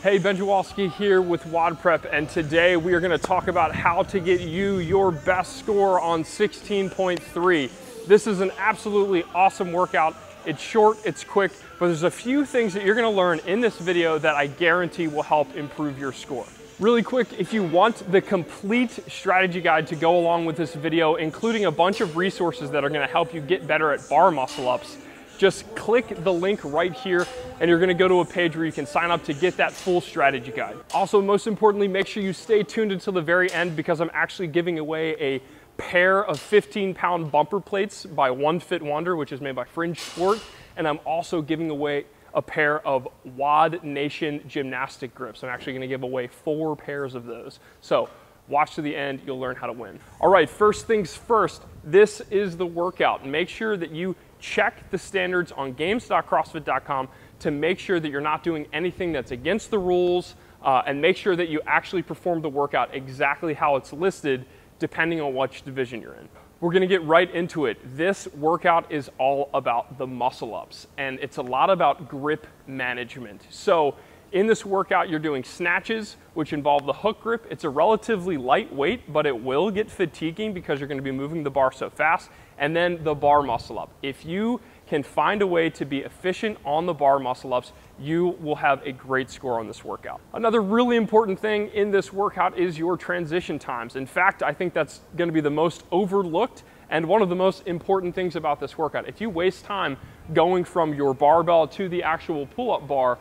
Hey, Ben Jaworski here with WODprep, and today we are going to talk about how to get you your best score on 16.3. This is an absolutely awesome workout. It's short, it's quick, but there's a few things that you're going to learn in this video that I guarantee will help improve your score. Really quick, if you want the complete strategy guide to go along with this video, including a bunch of resources that are going to help you get better at bar muscle ups, just click the link right here and you're gonna go to a page where you can sign up to get that full strategy guide. Also, most importantly, make sure you stay tuned until the very end because I'm actually giving away a pair of 15-pound bumper plates by One Fit Wonder, which is made by Fringe Sport. And I'm also giving away a pair of WOD Nation gymnastic grips. I'm actually gonna give away 4 pairs of those. So watch to the end, you'll learn how to win. All right, first things first, this is the workout. Make sure that you check the standards on games.crossfit.com to make sure that you're not doing anything that's against the rules, and make sure that you actually perform the workout exactly how it's listed, depending on which division you're in. We're gonna get right into it. This workout is all about the muscle ups, and it's a lot about grip management. So in this workout, you're doing snatches, which involve the hook grip. It's a relatively light weight, but it will get fatiguing because you're gonna be moving the bar so fast. And then the bar muscle up. If you can find a way to be efficient on the bar muscle ups, you will have a great score on this workout. Another really important thing in this workout is your transition times. In fact, I think that's gonna be the most overlooked and one of the most important things about this workout. If you waste time going from your barbell to the actual pull-up bar,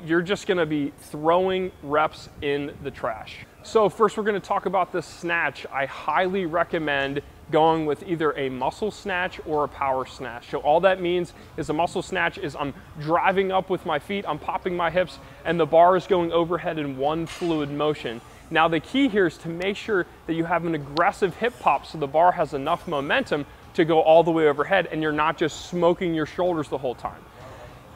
you're just gonna be throwing reps in the trash. So first we're gonna talk about the snatch. I highly recommend going with either a muscle snatch or a power snatch. So all that means is a muscle snatch is I'm driving up with my feet, I'm popping my hips, and the bar is going overhead in one fluid motion. Now the key here is to make sure that you have an aggressive hip pop so the bar has enough momentum to go all the way overhead and you're not just smoking your shoulders the whole time.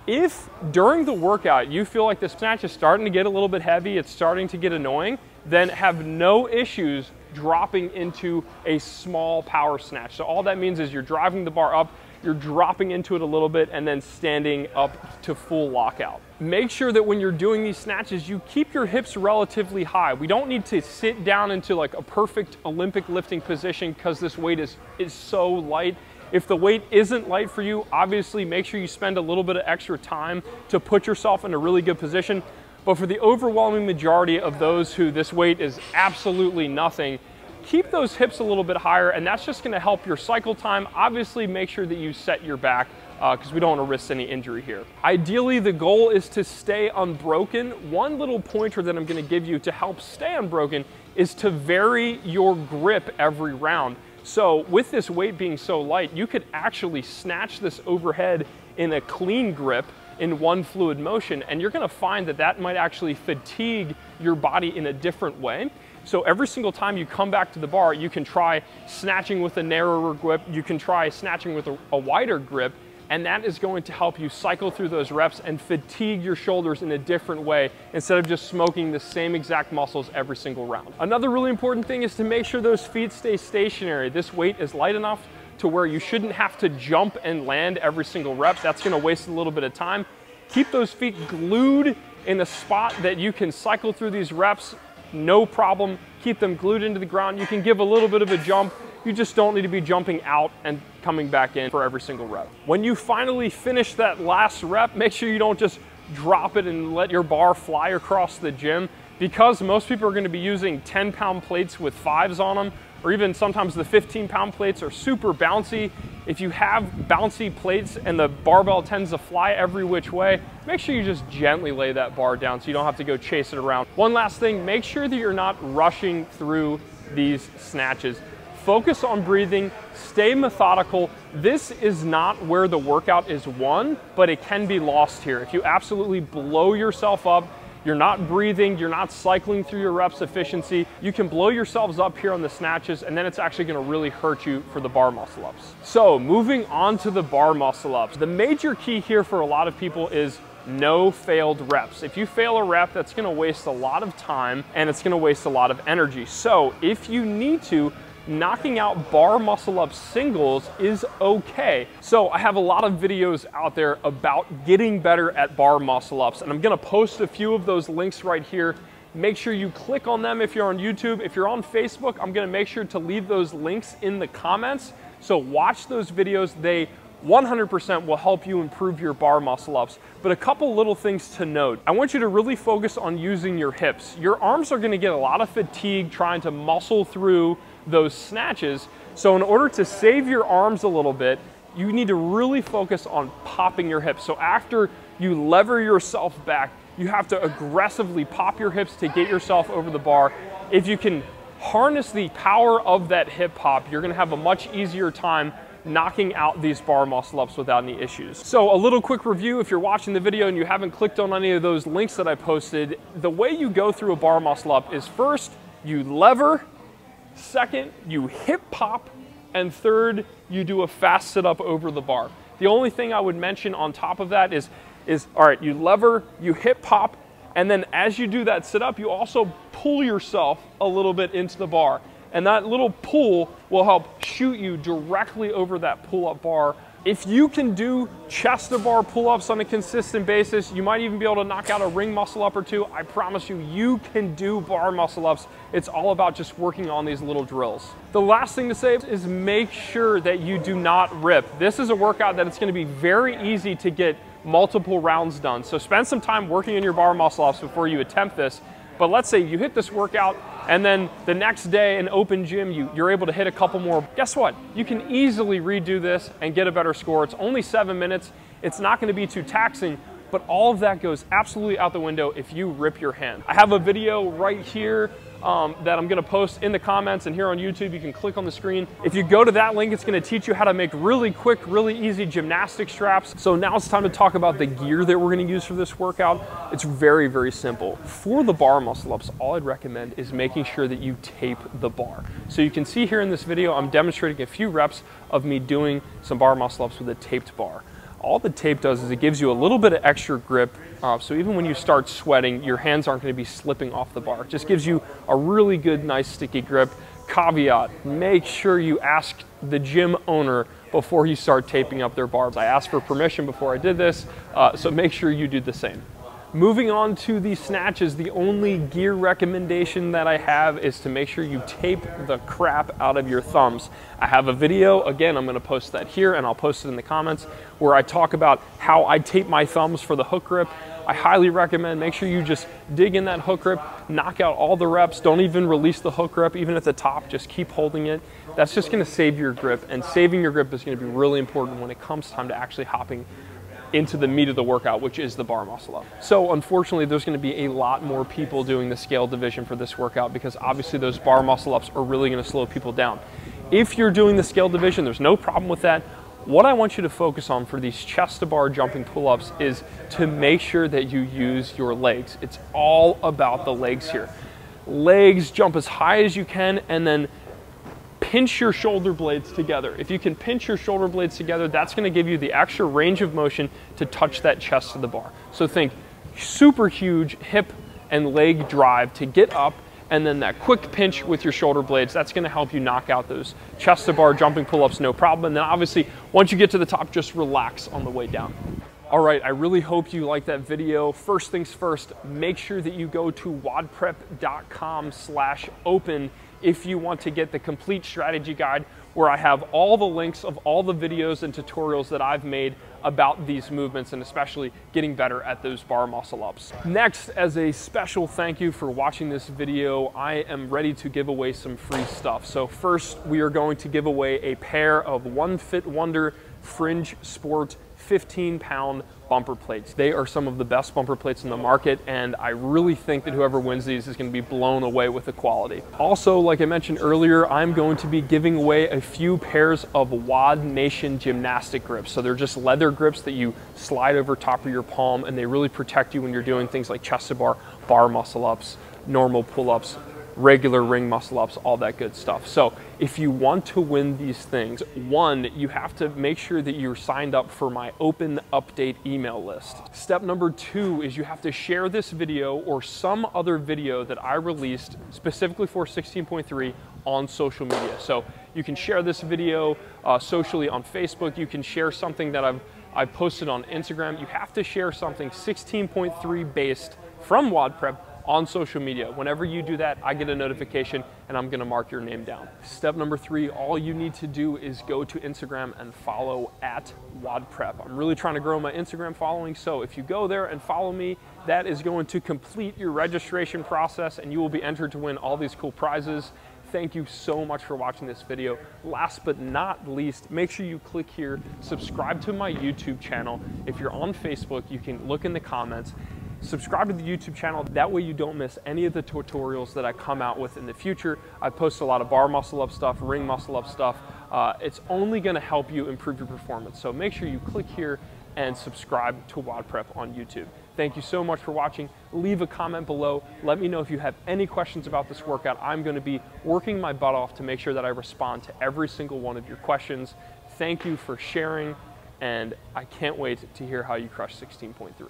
If during the workout you feel like the snatch is starting to get a little bit heavy, it's starting to get annoying, then have no issues dropping into a small power snatch. So all that means is you're driving the bar up, you're dropping into it a little bit, and then standing up to full lockout. Make sure that when you're doing these snatches, you keep your hips relatively high. We don't need to sit down into like a perfect Olympic lifting position because this weight is so light. If the weight isn't light for you, obviously make sure you spend a little bit of extra time to put yourself in a really good position. But for the overwhelming majority of those who this weight is absolutely nothing, keep those hips a little bit higher, and that's just gonna help your cycle time. Obviously, make sure that you set your back because we don't wanna risk any injury here. Ideally, the goal is to stay unbroken. One little pointer that I'm gonna give you to help stay unbroken is to vary your grip every round. So with this weight being so light, you could actually snatch this overhead in a clean grip in one fluid motion, and you're gonna find that that might actually fatigue your body in a different way. So every single time you come back to the bar, you can try snatching with a narrower grip, you can try snatching with a wider grip, and that is going to help you cycle through those reps and fatigue your shoulders in a different way instead of just smoking the same exact muscles every single round. Another really important thing is to make sure those feet stay stationary. This weight is light enough to where you shouldn't have to jump and land every single rep. That's gonna waste a little bit of time. Keep those feet glued in a spot that you can cycle through these reps, no problem. Keep them glued into the ground. You can give a little bit of a jump. You just don't need to be jumping out and coming back in for every single rep. When you finally finish that last rep, make sure you don't just drop it and let your bar fly across the gym, because most people are gonna be using 10-pound plates with 5s on them, or even sometimes the 15-pound plates are super bouncy. If you have bouncy plates and the barbell tends to fly every which way, make sure you just gently lay that bar down so you don't have to go chase it around. One last thing, make sure that you're not rushing through these snatches. Focus on breathing, stay methodical. This is not where the workout is won, but it can be lost here. If you absolutely blow yourself up, you're not breathing, you're not cycling through your reps efficiency, you can blow yourselves up here on the snatches, and then it's actually gonna really hurt you for the bar muscle ups. So moving on to the bar muscle ups, the major key here for a lot of people is no failed reps. If you fail a rep, that's gonna waste a lot of time and it's gonna waste a lot of energy. So if you need to, knocking out bar muscle up singles is okay. So I have a lot of videos out there about getting better at bar muscle ups, and I'm gonna post a few of those links right here. Make sure you click on them if you're on YouTube. If you're on Facebook, I'm gonna make sure to leave those links in the comments. So watch those videos. They 100% will help you improve your bar muscle ups. But a couple little things to note. I want you to really focus on using your hips. Your arms are gonna get a lot of fatigue trying to muscle through those snatches. So in order to save your arms a little bit, you need to really focus on popping your hips. So after you lever yourself back, you have to aggressively pop your hips to get yourself over the bar. If you can harness the power of that hip pop, you're gonna have a much easier time knocking out these bar muscle ups without any issues. So a little quick review, if you're watching the video and you haven't clicked on any of those links that I posted, the way you go through a bar muscle up is first, you lever, second, you hip pop, and third, you do a fast sit up over the bar. The only thing I would mention on top of that is all right, you lever, you hip pop, and then as you do that sit up, you also pull yourself a little bit into the bar. And that little pull will help shoot you directly over that pull-up bar. If you can do chest to bar pull-ups on a consistent basis, you might even be able to knock out a ring muscle up or two. I promise you, you can do bar muscle ups. It's all about just working on these little drills. The last thing to say is make sure that you do not rip. This is a workout that it's gonna be very easy to get multiple rounds done. So spend some time working on your bar muscle ups before you attempt this. But let's say you hit this workout and then the next day in open gym, you're able to hit a couple more. Guess what? You can easily redo this and get a better score. It's only 7 minutes. It's not gonna be too taxing, but all of that goes absolutely out the window if you rip your hand. I have a video right here that I'm gonna post in the comments, and here on YouTube, you can click on the screen. If you go to that link, it's gonna teach you how to make really quick, really easy gymnastic straps. So now it's time to talk about the gear that we're gonna use for this workout. It's very, very simple. For the bar muscle ups, all I'd recommend is making sure that you tape the bar. So you can see here in this video, I'm demonstrating a few reps of me doing some bar muscle ups with a taped bar. All the tape does is it gives you a little bit of extra grip, so even when you start sweating, your hands aren't going to be slipping off the bar. It just gives you a really good, nice, sticky grip. Caveat, make sure you ask the gym owner before you start taping up their bars. I asked for permission before I did this, so make sure you do the same. Moving on to the snatches, the only gear recommendation that I have is to make sure you tape the crap out of your thumbs. I have a video, again, I'm gonna post that here and I'll post it in the comments, where I talk about how I tape my thumbs for the hook grip. I highly recommend, make sure you just dig in that hook grip, knock out all the reps, don't even release the hook grip, even at the top, just keep holding it. That's just gonna save your grip, and saving your grip is gonna be really important when it comes time to actually hopping into the meat of the workout, which is the bar muscle up. So unfortunately, there's gonna be a lot more people doing the scale division for this workout, because obviously those bar muscle ups are really gonna slow people down. If you're doing the scale division, there's no problem with that. What I want you to focus on for these chest to bar jumping pull-ups is to make sure that you use your legs. It's all about the legs here. Legs, jump as high as you can, and then pinch your shoulder blades together. If you can pinch your shoulder blades together, that's gonna give you the extra range of motion to touch that chest of the bar. So think super huge hip and leg drive to get up, and then that quick pinch with your shoulder blades, that's gonna help you knock out those chest to bar jumping pull-ups, no problem. And then obviously, once you get to the top, just relax on the way down. All right, I really hope you liked that video. First things first, make sure that you go to WODprep.com/open if you want to get the complete strategy guide, where I have all the links of all the videos and tutorials that I've made about these movements, and especially getting better at those bar muscle ups. Next, as a special thank you for watching this video, I am ready to give away some free stuff. So first, we are going to give away a pair of One Fit Wonder Fringe Sport 15-pound bumper plates. They are some of the best bumper plates in the market, and I really think that whoever wins these is going to be blown away with the quality. Also, like I mentioned earlier, I'm going to be giving away a few pairs of WOD Nation gymnastic grips. So they're just leather grips that you slide over top of your palm, and they really protect you when you're doing things like chest to bar, bar muscle ups, normal pull-ups, regular ring muscle ups, all that good stuff. So if you want to win these things, one, you have to make sure that you're signed up for my open update email list. Step number two is you have to share this video or some other video that I released specifically for 16.3 on social media. So you can share this video socially on Facebook. You can share something that I've posted on Instagram. You have to share something 16.3 based from WODprep on social media. Whenever you do that, I get a notification and I'm gonna mark your name down. Step number three, all you need to do is go to Instagram and follow at WODprep. I'm really trying to grow my Instagram following, so if you go there and follow me, that is going to complete your registration process and you will be entered to win all these cool prizes. Thank you so much for watching this video. Last but not least, make sure you click here, subscribe to my YouTube channel. If you're on Facebook, you can look in the comments. Subscribe to the YouTube channel, that way you don't miss any of the tutorials that I come out with in the future. I post a lot of bar muscle up stuff, ring muscle up stuff. It's only gonna help you improve your performance. So make sure you click here and subscribe to WODprep on YouTube. Thank you so much for watching. Leave a comment below. Let me know if you have any questions about this workout. I'm gonna be working my butt off to make sure that I respond to every single one of your questions. Thank you for sharing, and I can't wait to hear how you crush 16.3.